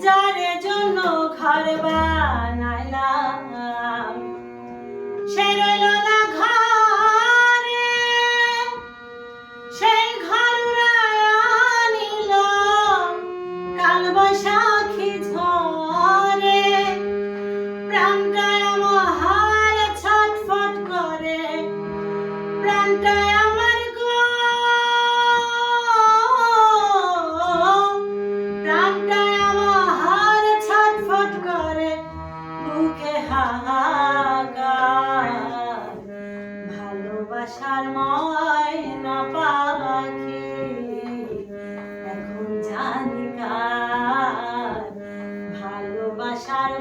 যারে জন্য ঘর বানাইলাম সে রইল না ঘরে, সেই ঘর উড়াইয়া নিল কাল বৈশাখী ঝড়ে। প্রাণটায় আমার ছটফট করে, প্রাণটায় আমার গো, প্রাণটায় আমার ছটফট করে, বুকে হাহাকার। ভালোবাসার ময়না পাখি এখন জানি কার, ভালোবাসার